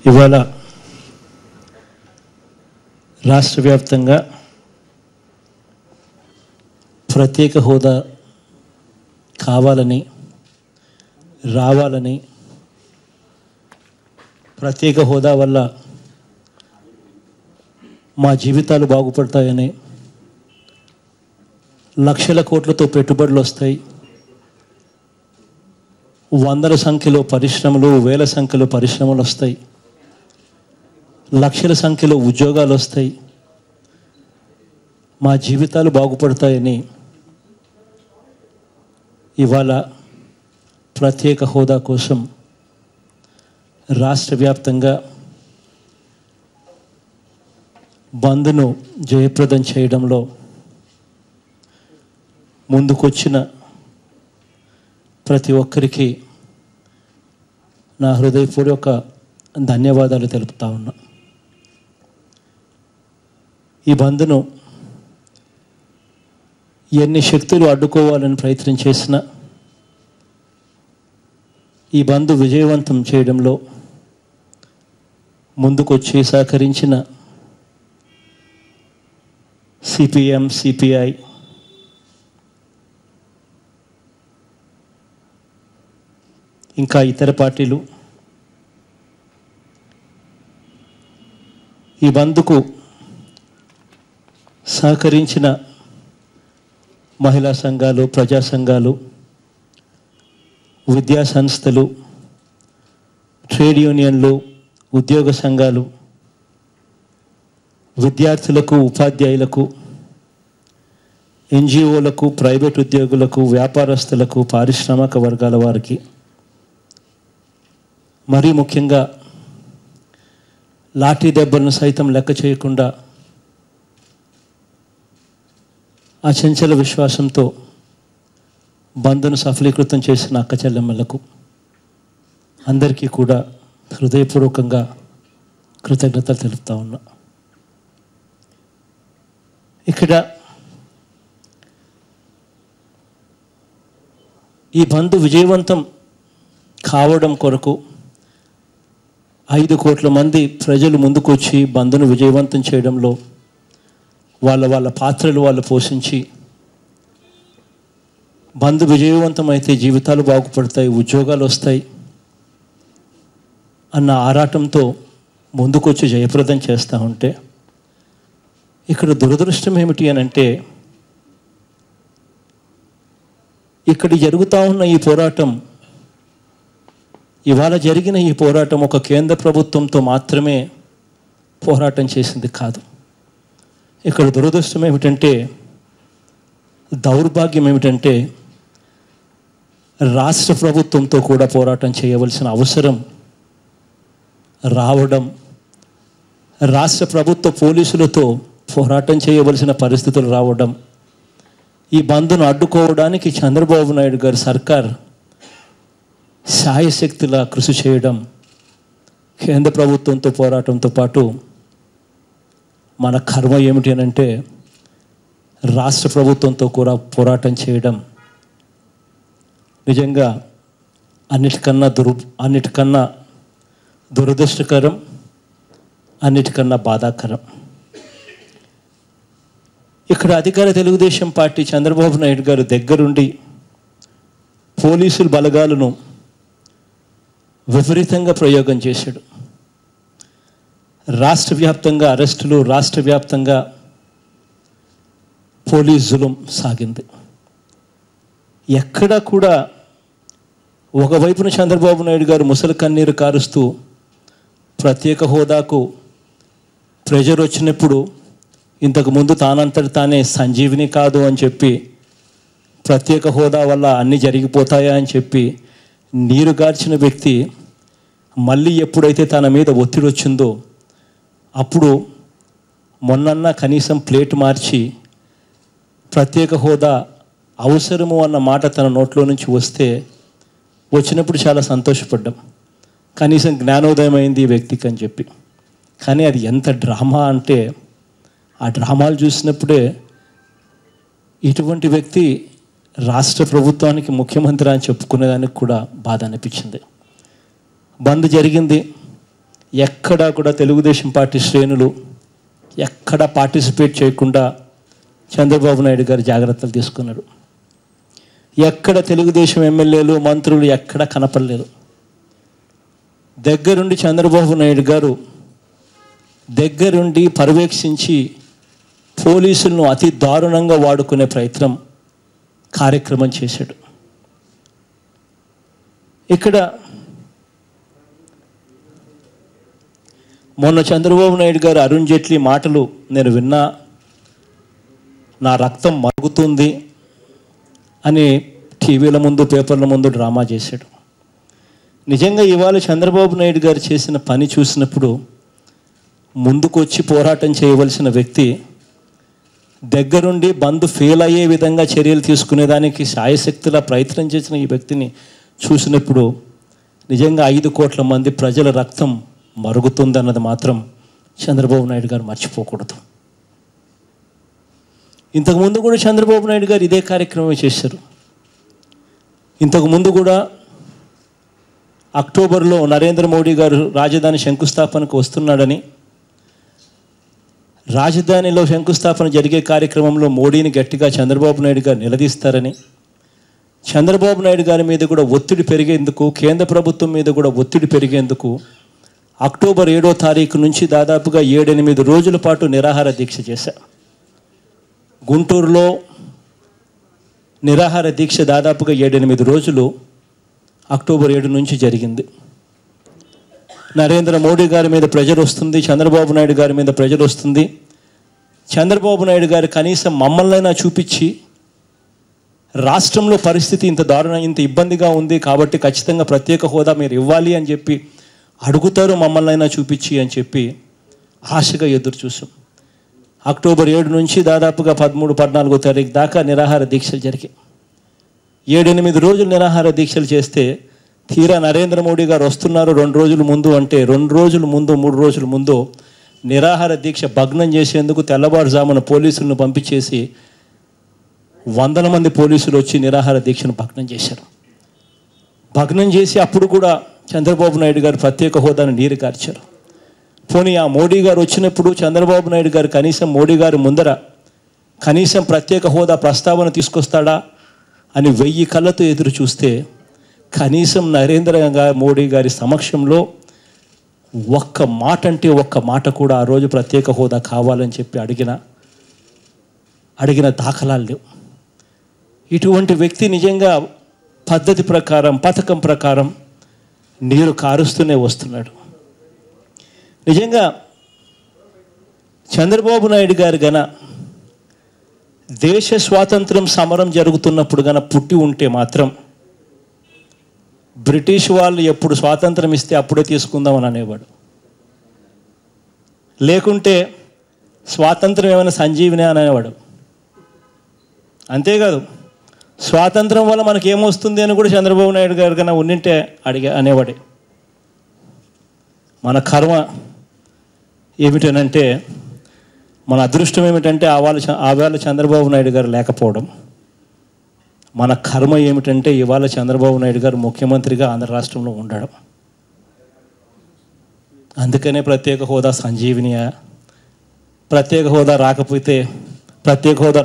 ఇవాళ రాష్ట్ర వ్యాప్తంగా ప్రత్యేక హోదా కావాలని, రావాలని, ప్రత్యేక హోదా వల్ల మా జీవితాలు బాగుపడతాయని, లక్షల కోట్లతో పెట్టుబడులు వస్తాయి, వందల సంఖ్యలో పరిశ్రమలు, వేల సంఖ్యలో పరిశ్రమలు వస్తాయి, లక్షల సంఖ్యలో ఉద్యోగాలు వస్తాయి, మా జీవితాలు బాగుపడతాయని ఇవాళ ప్రత్యేక హోదా కోసం రాష్ట్ర వ్యాప్తంగా బంద్ను జయప్రదం చేయడంలో ముందుకొచ్చిన ప్రతి ఒక్కరికి నా హృదయపూర్వక ధన్యవాదాలు తెలుపుతా ఉన్నా. ఈ బంద్ను ఎన్ని శక్తులు అడ్డుకోవాలని ప్రయత్నం చేసినా ఈ బంద్ విజయవంతం చేయడంలో ముందుకొచ్చి సహకరించిన సిపిఎం, సిపిఐ, ఇంకా ఇతర పార్టీలు, ఈ బంద్కు సహకరించిన మహిళా సంఘాలు, ప్రజా సంఘాలు, విద్యా సంస్థలు, ట్రేడ్ యూనియన్లు, ఉద్యోగ సంఘాలు, విద్యార్థులకు, ఉపాధ్యాయులకు, ఎన్జిఓలకు, ప్రైవేట్ ఉద్యోగులకు, వ్యాపారస్తులకు, పారిశ్రామిక వర్గాల వారికి, మరీ ముఖ్యంగా లాఠీ దెబ్బలను సైతం లెక్క చేయకుండా అచంచల విశ్వాసంతో బంద్ను సఫలీకృతం చేసిన అక్క చెల్లెమ్మలకు అందరికీ కూడా హృదయపూర్వకంగా కృతజ్ఞతలు తెలుపుతా ఉన్నా. ఇక్కడ ఈ బంద్ విజయవంతం కావడం కొరకు 5 కోట్ల మంది ప్రజలు ముందుకొచ్చి బంద్ను విజయవంతం చేయడంలో వాళ్ళ పాత్రలు వాళ్ళు పోషించి, బంద్ విజయవంతం అయితే జీవితాలు బాగుపడతాయి, ఉద్యోగాలు వస్తాయి అన్న ఆరాటంతో ముందుకొచ్చి జయప్రదం చేస్తూ ఉంటే, ఇక్కడ దురదృష్టం ఏమిటి అని అంటే, ఇక్కడ జరుగుతూ ఉన్న ఈ పోరాటం, ఇవాళ జరిగిన ఈ పోరాటం ఒక కేంద్ర ప్రభుత్వంతో మాత్రమే పోరాటం చేసింది కాదు. ఇక్కడ దురదృష్టం ఏమిటంటే, దౌర్భాగ్యం ఏమిటంటే, రాష్ట్ర ప్రభుత్వంతో కూడా పోరాటం చేయవలసిన అవసరం రావడం, రాష్ట్ర ప్రభుత్వ పోలీసులతో పోరాటం చేయవలసిన పరిస్థితులు రావడం, ఈ బంద్ను అడ్డుకోవడానికి చంద్రబాబు నాయుడు గారి సర్కార్ శాయశక్తిలా కృషి చేయడం, కేంద్ర ప్రభుత్వంతో పోరాటంతో పాటు మన కర్మ ఏమిటి అని అంటే రాష్ట్ర ప్రభుత్వంతో కూడా పోరాటం చేయడం నిజంగా అన్నిటికన్నా దురదృష్టకరం, అన్నిటికన్నా బాధాకరం. ఇక్కడ అధికార తెలుగుదేశం పార్టీ చంద్రబాబు నాయుడు గారు దగ్గరుండి పోలీసుల బలగాలను విపరీతంగా ప్రయోగం చేశాడు. రాష్ట్ర వ్యాప్తంగా అరెస్టులు, రాష్ట్ర వ్యాప్తంగా పోలీస్ జులుం సాగింది. ఎక్కడా కూడా ఒకవైపున చంద్రబాబు నాయుడు గారు ముసలి కన్నీరు కారుస్తూ ప్రత్యేక హోదాకు ప్రెజర్ వచ్చినప్పుడు ఇంతకుముందు తానంతటి తానే సంజీవిని కాదు అని చెప్పి, ప్రత్యేక హోదా వల్ల అన్నీ జరిగిపోతాయా అని చెప్పి నీరు గార్చిన వ్యక్తి మళ్ళీ ఎప్పుడైతే తన మీద ఒత్తిడి వచ్చిందో అప్పుడు మొన్నన్నా కనీసం ప్లేట్ మార్చి ప్రత్యేక హోదా అవసరము అన్న మాట తన నోట్లో నుంచి వచ్చినప్పుడు చాలా సంతోషపడ్డాం. కనీసం జ్ఞానోదయం అయింది ఈ వ్యక్తికి అని చెప్పి. కానీ అది ఎంత డ్రామా అంటే, ఆ డ్రామాలు చూసినప్పుడే ఇటువంటి వ్యక్తి రాష్ట్ర ప్రభుత్వానికి ముఖ్యమంత్రి అని చెప్పుకునేదానికి కూడా బాధ అనిపించింది. బంద్ జరిగింది, ఎక్కడా కూడా తెలుగుదేశం పార్టీ శ్రేణులు ఎక్కడా పార్టిసిపేట్ చేయకుండా చంద్రబాబు నాయుడు గారు జాగ్రత్తలు తీసుకున్నారు. ఎక్కడ తెలుగుదేశం ఎమ్మెల్యేలు మంత్రులు ఎక్కడ కనపడలేదు. దగ్గరుండి చంద్రబాబు నాయుడు గారు దగ్గరుండి పర్యవేక్షించి పోలీసులను అతి దారుణంగా వాడుకునే కార్యక్రమం చేశాడు. ఇక్కడ మొన్న చంద్రబాబు నాయుడు గారు అరుణ్ జైట్లీ మాటలు నేను విన్నా, నా రక్తం మరుగుతుంది అని టీవీల ముందు పేపర్ల ముందు డ్రామా చేశాడు. నిజంగా ఇవాళ చంద్రబాబు నాయుడు గారు చేసిన పని చూసినప్పుడు ముందుకొచ్చి పోరాటం చేయవలసిన వ్యక్తి దగ్గరుండి బంద్ ఫెయిల్ అయ్యే విధంగా చర్యలు తీసుకునేదానికి శాయశక్తులా ప్రయత్నం చేసిన ఈ వ్యక్తిని చూసినప్పుడు నిజంగా 5 కోట్ల మంది ప్రజల రక్తం మరుగుతుందన్నది మాత్రం చంద్రబాబు నాయుడు గారు మర్చిపోకూడదు. ఇంతకుముందు కూడా చంద్రబాబు నాయుడు గారు ఇదే కార్యక్రమం చేశారు. ఇంతకుముందు కూడా అక్టోబర్లో నరేంద్ర మోడీ గారు రాజధాని శంకుస్థాపనకు వస్తున్నాడని, రాజధానిలో శంకుస్థాపన జరిగే కార్యక్రమంలో మోడీని గట్టిగా చంద్రబాబు నాయుడు గారు నిలదీస్తారని, చంద్రబాబు నాయుడు గారి మీద కూడా ఒత్తిడి పెరిగేందుకు, కేంద్ర ప్రభుత్వం మీద కూడా ఒత్తిడి పెరిగేందుకు అక్టోబర్ 7వ తారీఖు నుంచి దాదాపుగా 7-8 రోజుల పాటు నిరాహార దీక్ష చేశా. గుంటూరులో నిరాహార దీక్ష దాదాపుగా 7-8 రోజులు అక్టోబర్ 7 నుంచి జరిగింది. నరేంద్ర మోడీ గారి మీద ప్రెజర్ వస్తుంది, చంద్రబాబు నాయుడు గారి మీద ప్రెజర్ వస్తుంది. చంద్రబాబు నాయుడు గారు కనీసం మమ్మల్నైనా చూపించి రాష్ట్రంలో పరిస్థితి ఇంత దారుణం, ఇంత ఇబ్బందిగా ఉంది కాబట్టి ఖచ్చితంగా ప్రత్యేక హోదా మీరు ఇవ్వాలి అని చెప్పి అడుగుతారు, మమ్మల్నైనా చూపించి అని చెప్పి ఆశగా ఎదురు చూసాం. అక్టోబర్ 7 నుంచి దాదాపుగా 13-14వ తారీఖు దాకా నిరాహార దీక్షలు జరిగాయి. 7-8 రోజులు నిరాహార దీక్షలు చేస్తే తీరా నరేంద్ర మోడీ గారు వస్తున్నారు 2 రోజుల ముందు అంటే 2 రోజుల ముందు 3 రోజుల ముందు నిరాహార దీక్ష భగ్నం చేసేందుకు తెల్లవారుజామున పోలీసులను పంపించేసి 100 మంది పోలీసులు వచ్చి నిరాహార దీక్షను భగ్నం చేశారు. భగ్నం చేసి అప్పుడు కూడా చంద్రబాబు నాయుడు గారు ప్రత్యేక హోదాను నీరు కార్చారు. పోనీ ఆ మోడీ గారు వచ్చినప్పుడు చంద్రబాబు నాయుడు గారు కనీసం మోడీ గారు ముందర కనీసం ప్రత్యేక హోదా ప్రస్తావన తీసుకొస్తాడా అని 1000 కళ్ళతో ఎదురు చూస్తే కనీసం నరేంద్ర మోడీ గారి సమక్షంలో ఒక్క మాట అంటే ఒక్క మాట కూడా ఆ రోజు ప్రత్యేక హోదా కావాలని చెప్పి అడిగిన దాఖలాలు లేవు. ఇటువంటి వ్యక్తి నిజంగా పద్ధతి ప్రకారం, పథకం ప్రకారం నీరు కారుస్తూనే వస్తున్నాడు. నిజంగా చంద్రబాబు నాయుడు గారు దేశ స్వాతంత్రం సమరం జరుగుతున్నప్పుడు పుట్టి ఉంటే మాత్రం బ్రిటిష్ వాళ్ళు ఎప్పుడు స్వాతంత్రం ఇస్తే అప్పుడే తీసుకుందామని అనేవాడు. లేకుంటే స్వాతంత్రం ఏమైనా సంజీవిని అని అనేవాడు. అంతేకాదు స్వాతంత్రం వల్ల మనకి ఏమొస్తుంది అని కూడా చంద్రబాబు నాయుడు గారు ఉన్నింటే అనేవాడే. మన కర్మ ఏమిటనంటే, మన అదృష్టం ఏమిటంటే ఆవేళ చంద్రబాబు నాయుడు గారు లేకపోవడం. మన కర్మ ఏమిటంటే ఇవాళ చంద్రబాబు నాయుడు గారు ముఖ్యమంత్రిగా ఆంధ్ర రాష్ట్రంలో ఉండడం. అందుకనే ప్రత్యేక హోదా సంజీవినియా, ప్రత్యేక హోదా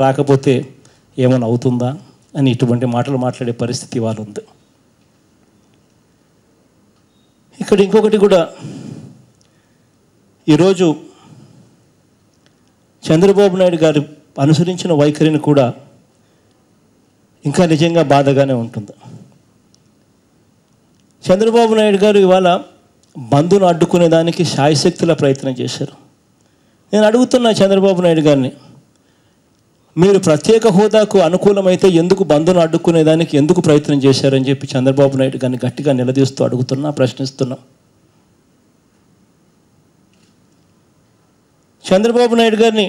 రాకపోతే ఏమైనా అవుతుందా అని ఇటువంటి మాటలు మాట్లాడే పరిస్థితి ఇవాళ ఉంది. ఇక్కడ ఇంకొకటి కూడా, ఈరోజు చంద్రబాబు నాయుడు గారు అనుసరించిన వైఖరిని కూడా ఇంకా నిజంగా బాధగానే ఉంటుంది. చంద్రబాబు నాయుడు గారు ఇవాళ బంధును అడ్డుకునే దానికి శాయశక్తుల ప్రయత్నం చేశారు. నేను అడుగుతున్నా చంద్రబాబు నాయుడు గారిని, మీరు ప్రత్యేక హోదాకు అనుకూలమైతే ఎందుకు బంధును అడ్డుకునేదానికి ఎందుకు ప్రయత్నం చేశారని చెప్పి చంద్రబాబు నాయుడు గారిని గట్టిగా నిలదీస్తూ ప్రశ్నిస్తున్నా. చంద్రబాబు నాయుడు గారిని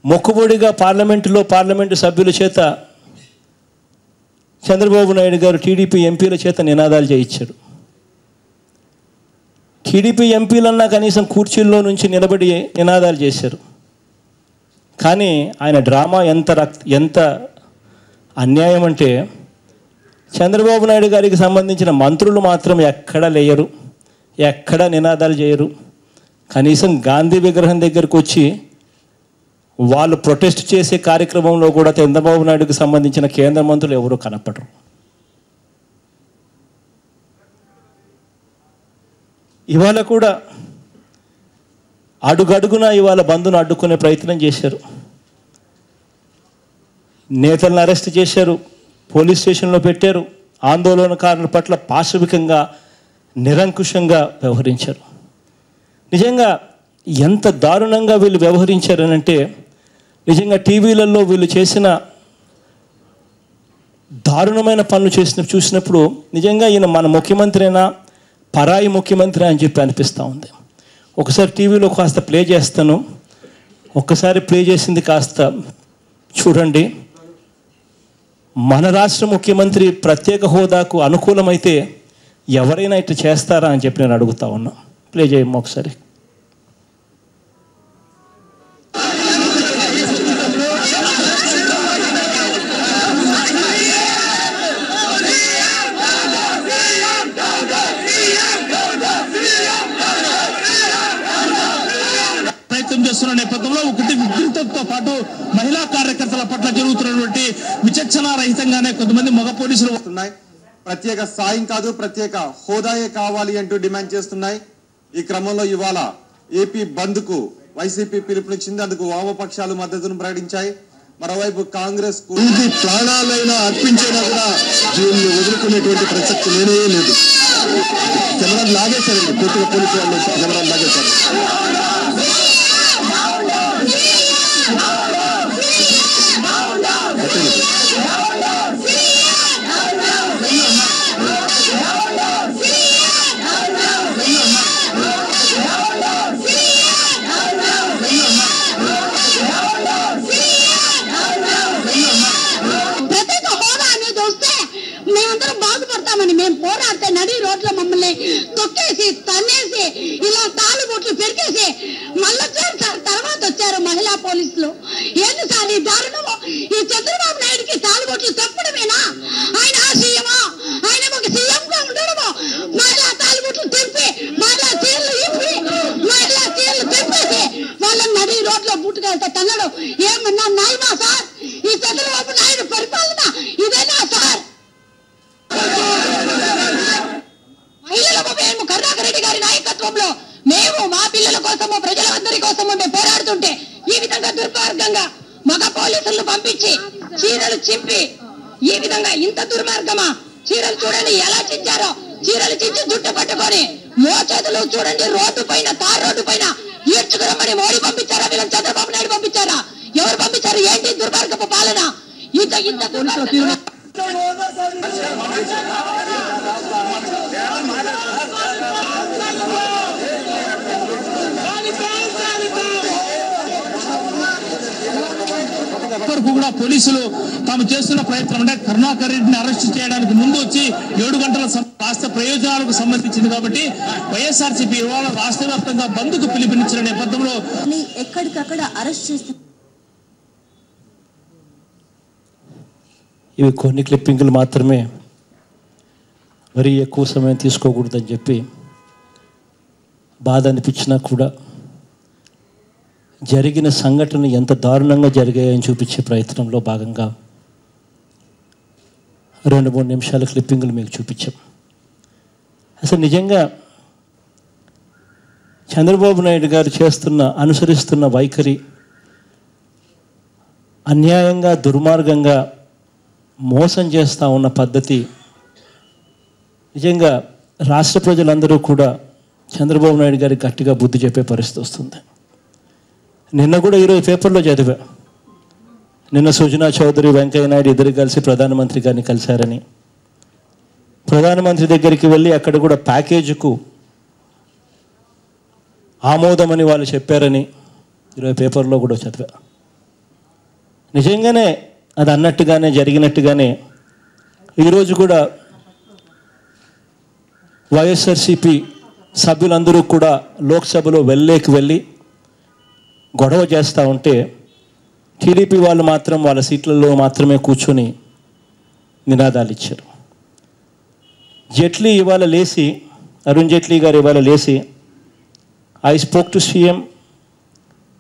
మొక్కుబడిగా పార్లమెంటు సభ్యుల చేత చంద్రబాబు నాయుడు గారు టీడీపీ ఎంపీల చేత నినాదాలు చేయించాడు. టీడీపీ ఎంపీలన్నా కనీసం కుర్చీల్లో నుంచి నిలబడి నినాదాలు చేశారు. కానీ ఆయన డ్రామా ఎంత అన్యాయం అంటే, చంద్రబాబు నాయుడు గారికి సంబంధించిన మంత్రులు మాత్రం ఎక్కడా లేయరు, ఎక్కడా నినాదాలు చేయరు. కనీసం గాంధీ విగ్రహం దగ్గరకు వచ్చి వాళ్ళు ప్రొటెస్ట్ చేసే కార్యక్రమంలో కూడా చంద్రబాబు నాయుడుకి సంబంధించిన కేంద్ర మంత్రులు ఎవరూ కనపడరు. ఇవాళ కూడా అడుగడుగునా ఇవాళ బంధును అడ్డుకునే ప్రయత్నం చేశారు. నేతలను అరెస్ట్ చేశారు, పోలీస్ స్టేషన్లో పెట్టారు, ఆందోళనకారుల పట్ల పాశవికంగా నిరంకుశంగా వ్యవహరించారు. నిజంగా ఎంత దారుణంగా వీళ్ళు వ్యవహరించారనంటే నిజంగా టీవీలలో వీళ్ళు చేసిన దారుణమైన పనులు చూసినప్పుడు నిజంగా ఈయన మన ముఖ్యమంత్రినా పరాయి ముఖ్యమంత్రి అని చెప్పి అనిపిస్తూ ఉంది. ఒకసారి టీవీలో కాస్త ప్లే చేస్తాను, ఒక్కసారి ప్లే చేసింది కాస్త చూడండి. మన రాష్ట్ర ముఖ్యమంత్రి ప్రత్యేక హోదాకు అనుకూలమైతే ఎవరైనా ఇట్లా చేస్తారా అని చెప్పి నేను అడుగుతా ఉన్నా. ప్లే చేయమ్మా ఒకసారి. చేస్తున్న నేపథ్యంలో ఒకటి ఉద్రిక్తతతో పాటు మహిళా కార్యకర్తల పట్ల జరుగుతున్నటువంటి విచక్షణ రహితంగానే కొంతమంది మగ పోలీసులు వస్తున్నాయి. ప్రత్యేక సాయం కాదు, ప్రత్యేక హోదాయే కావాలి అంటూ డిమాండ్ చేస్తున్నాయి. ఈ క్రమంలో ఇవాళ ఏపీ బంద్ కు వైసీపీ పిలుపునిచ్చింది. అందుకు వామపక్షాలు మద్దతును ప్రకటించాయి. మరోవైపు కాంగ్రెస్ ప్రాణాలైనా అర్పించైనా కూడా దీన్ని వదులుకునేటువంటి ప్రసక్తి లేనే లేదు. కెమెరా లాగేశారండి, పూర్తిగా పోలీసు వాళ్ళు కెమెరా లాగేశారు. మేము పోరాడితే నడి రోడ్ల మమ్మల్ని తొక్కేసి తన్నేసి ఇలా తాళిబొట్లు పెరికేసి మళ్ళీ తర్వాత వచ్చారు మహిళా పోలీసులు. ఏంటి సార్ ఈ దారుణము? ఈ చంద్రబాబు నాయుడికి తాళిబొట్లు తప్పడమేనా? ఆయన సీఎమా? ఆయన ఒక సీఎంగా ఉండడము మహిళా తాళిబొట్లు తెంపి మహిళా చీరలు ఇప్పి మహిళా చీరలు తెంపేసి వాళ్ళని నడి రోడ్లో బుట్టుకెళ్తే తన్నడం ఏమన్నా న్యాయమా సార్? ఈ చంద్రబాబు నాయుడు పరిపాలన ఇదేనా సార్? మహిళలకు మేము కరుణాకర్ రెడ్డి గారి నాయకత్వంలో మేము మా పిల్లల కోసము ప్రజలందరి కోసము మేము పోరాడుతుంటే ఈ విధంగా దుర్మార్గంగా మగ పోలీసులను పంపించి చీరలు చింపి ఈ విధంగా ఇంత దుర్మార్గమా? చీరలు చూడండి ఎలా చించారో, చీరలు చించి జుట్టు పట్టుకొని మోచేతులు చూడండి రోడ్డు పైన తార్ రోడ్డు పైన ఈడ్చుకురమ్మని మోడీ పంపించారా? వీళ్ళని చంద్రబాబు నాయుడు పంపించారా? ఎవరు పంపించారు? ఏంటి దుర్మార్గపు పాలన? ఇంత దుర్మార్గం. కూడా పోలీసులు తాము చేస్తున్న ప్రయత్నం అంటే కరుణాకర్ రెడ్డిని అరెస్ట్ చేయడానికి ముందు వచ్చి 7 గంటల రాష్ట్ర ప్రయోజనాలకు సంబంధించింది కాబట్టి వైఎస్ఆర్సీపీ ఇవాళ రాష్ట్ర వ్యాప్తంగా బంద్కు పిలుపునిచ్చిన నేపథ్యంలో ఎక్కడికక్కడ అరెస్ట్ చేస్తారు. ఇవి కొన్ని క్లిప్పింగ్లు మాత్రమే, మరీ ఎక్కువ సమయం తీసుకోకూడదని చెప్పి బాధ అనిపించినా కూడా జరిగిన సంఘటన ఎంత దారుణంగా జరిగాయని చూపించే ప్రయత్నంలో భాగంగా 2-3 నిమిషాల క్లిప్పింగ్లు మీకు చూపించాం. అసలు నిజంగా చంద్రబాబు నాయుడు గారు అనుసరిస్తున్న వైఖరి అన్యాయంగా దుర్మార్గంగా మోసం చేస్తూ ఉన్న పద్ధతి నిజంగా రాష్ట్ర ప్రజలందరూ కూడా చంద్రబాబు నాయుడు గారికి గట్టిగా బుద్ధి చెప్పే పరిస్థితి వస్తుంది. నిన్న కూడా ఈరోజు పేపర్లో చదివా, నిన్న సుజనా చౌదరి వెంకయ్య నాయుడు ఇద్దరు కలిసి ప్రధానమంత్రి గారిని కలిశారని, ప్రధానమంత్రి దగ్గరికి వెళ్ళి అక్కడ కూడా ప్యాకేజీకు ఆమోదమని వాళ్ళు చెప్పారని ఈరోజు పేపర్లో కూడా చదివా. నిజంగానే అది అన్నట్టుగానే జరిగినట్టుగానే ఈరోజు కూడా వైఎస్ఆర్సీపీ సభ్యులందరూ కూడా లోక్సభలో వెళ్ళి గొడవ చేస్తూ ఉంటే టీడీపీ వాళ్ళు మాత్రం వాళ్ళ సీట్లలో మాత్రమే కూర్చొని నినాదాలు ఇచ్చారు. జైట్లీ ఇవాళ లేచి అరుణ్ జైట్లీ గారు ఇవాళ లేచి I spoke to CM,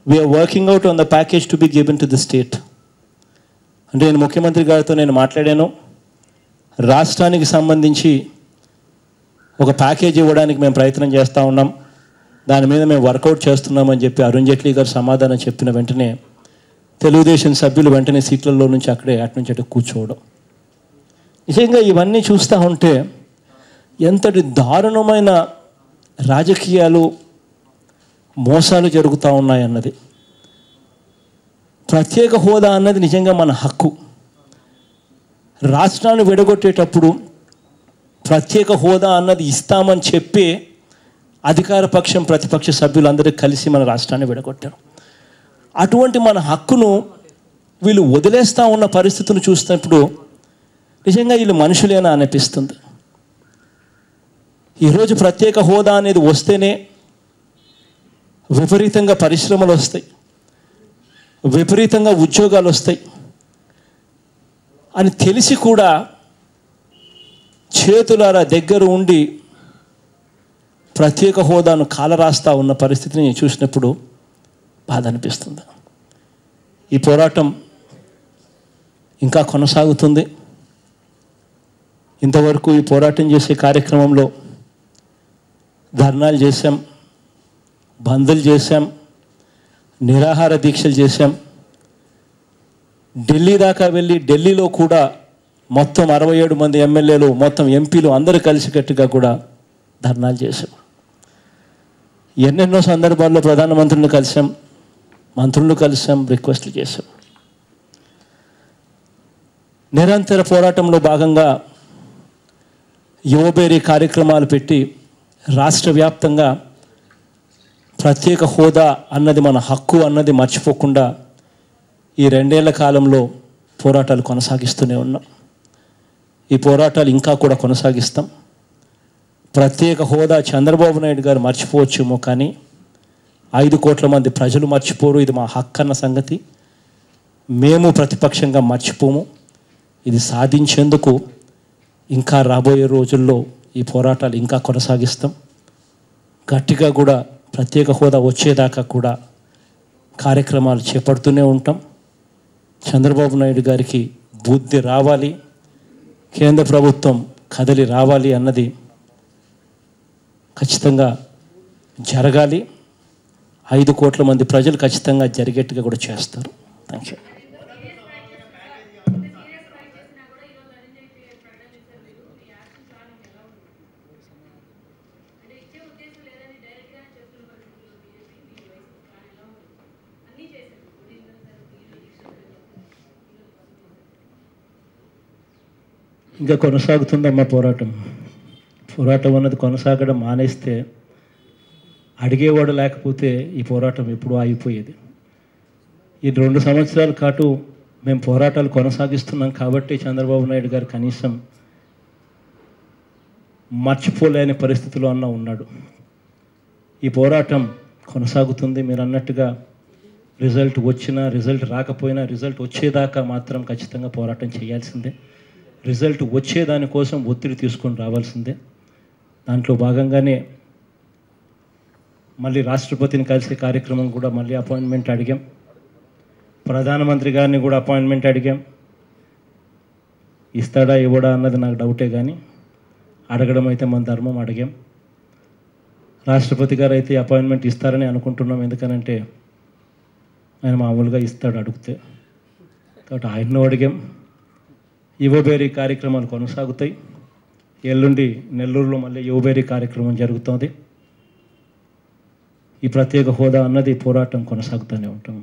we are working out on the package to be given to the state. అంటే నేను ముఖ్యమంత్రి గారితో నేను మాట్లాడాను, రాష్ట్రానికి సంబంధించి ఒక ప్యాకేజ్ ఇవ్వడానికి మేము ప్రయత్నం చేస్తూ ఉన్నాం, దాని మీద మేము వర్కౌట్ చేస్తున్నామని చెప్పి అరుణ్ జైట్లీ గారు సమాధానం చెప్పిన వెంటనే తెలుగుదేశం సభ్యులు వెంటనే సీట్లలో నుంచి అటు నుంచి కూర్చోవడం. నిజంగా ఇవన్నీ చూస్తూ ఉంటే ఎంతటి దారుణమైన రాజకీయాలు మోసాలు జరుగుతూ ఉన్నాయన్నది. ప్రత్యేక హోదా అన్నది నిజంగా మన హక్కు. రాష్ట్రాన్ని విడగొట్టేటప్పుడు ప్రత్యేక హోదా అన్నది ఇస్తామని చెప్పి అధికార పక్షం ప్రతిపక్ష సభ్యులందరూ కలిసి మన రాష్ట్రాన్ని విడగొట్టారు. అటువంటి మన హక్కును వీళ్ళు వదిలేస్తూ ఉన్న పరిస్థితులు చూసినప్పుడు నిజంగా వీళ్ళు మనుషులేనా అనిపిస్తుంది. ఈరోజు ప్రత్యేక హోదా అనేది వస్తేనే విపరీతంగా పరిశ్రమలు వస్తాయి, విపరీతంగా ఉద్యోగాలు వస్తాయి అని తెలిసి కూడా చేతులారా దగ్గర ఉండి ప్రత్యేక హోదాను కాలరాస్తా ఉన్న పరిస్థితిని చూసినప్పుడు బాధ అనిపిస్తుంది. ఈ పోరాటం ఇంకా కొనసాగుతుంది. ఇంతవరకు ఈ పోరాటం చేసే కార్యక్రమంలో ధర్నాలు చేశాం, బందులు చేశాం, నిరాహార దీక్షలు చేశాం. ఢిల్లీ దాకా వెళ్ళి ఢిల్లీలో కూడా మొత్తం 67 మంది ఎమ్మెల్యేలు, మొత్తం ఎంపీలు అందరూ కలిసికట్టుగా కూడా ధర్నాలు చేశాం. ఎన్నెన్నో సందర్భాల్లో ప్రధానమంత్రిని కలిసాం, మంత్రులను కలిసాం, రిక్వెస్ట్లు చేశాం. నిరంతర పోరాటంలో భాగంగా యువబేరీ కార్యక్రమాలు పెట్టి రాష్ట్ర వ్యాప్తంగా ప్రత్యేక హోదా అన్నది మన హక్కు అన్నది మర్చిపోకుండా ఈ 2 ఏళ్ల కాలంలో పోరాటాలు కొనసాగిస్తూనే ఉన్నాం. ఈ పోరాటాలు ఇంకా కూడా కొనసాగిస్తాం. ప్రత్యేక హోదా చంద్రబాబు నాయుడు గారు మర్చిపోవచ్చేమో, కానీ 5 కోట్ల మంది ప్రజలు మర్చిపోరు. ఇది మా హక్కు అన్న సంగతి మేము ప్రతిపక్షంగా మర్చిపోము. ఇది సాధించేందుకు ఇంకా రాబోయే రోజుల్లో ఈ పోరాటాలు ఇంకా కొనసాగిస్తాం. గట్టిగా కూడా ప్రత్యేక హోదా వచ్చేదాకా కూడా కార్యక్రమాలు చేపడుతూనే ఉంటాం. చంద్రబాబు నాయుడు గారికి బుద్ధి రావాలి, కేంద్ర ప్రభుత్వం కదలి రావాలి అన్నది ఖచ్చితంగా జరగాలి. 5 కోట్ల మంది ప్రజలు ఖచ్చితంగా జరిగేట్టుగా కూడా చేస్తారు. Thank you. ఇంకా కొనసాగుతుందమ్మా పోరాటం. పోరాటం అన్నది కొనసాగడం మానేస్తే, అడిగేవాడు లేకపోతే ఈ పోరాటం ఎప్పుడూ ఆగిపోయేది. ఈ 2 సంవత్సరాల పాటు మేము పోరాటాలు కొనసాగిస్తున్నాం కాబట్టి చంద్రబాబు నాయుడు గారు కనీసం మర్చిపోలేని పరిస్థితిలో అన్న ఉన్నాడు. ఈ పోరాటం కొనసాగుతుంది. మీరు అన్నట్టుగా రిజల్ట్ వచ్చినా రిజల్ట్ రాకపోయినా రిజల్ట్ వచ్చేదాకా మాత్రం ఖచ్చితంగా పోరాటం చేయాల్సిందే. రిజల్ట్ వచ్చేదానికోసం ఒత్తిడి తీసుకొని రావాల్సిందే. దాంట్లో భాగంగానే మళ్ళీ రాష్ట్రపతిని కలిసే కార్యక్రమం కూడా మళ్ళీ అపాయింట్మెంట్ అడిగాం. ప్రధానమంత్రి గారిని కూడా అపాయింట్మెంట్ అడిగాం. ఇస్తాడా ఇవ్వడా అన్నది నాకు డౌటే, కానీ అడగడం అయితే మన ధర్మం, అడిగాం. రాష్ట్రపతి గారు అయితే అపాయింట్మెంట్ ఇస్తారని అనుకుంటున్నాం. ఎందుకనంటే ఆయన మామూలుగా ఇస్తాడు అడిగితే, కాబట్టి ఆయన్ను అడిగాం. యువబేరీ కార్యక్రమాలు కొనసాగుతాయి. ఎల్లుండి నెల్లూరులో మళ్ళీ యువబేరీ కార్యక్రమం జరుగుతుంది. ఈ ప్రత్యేక హోదా అన్నది పోరాటం కొనసాగుతూనే ఉంటాం.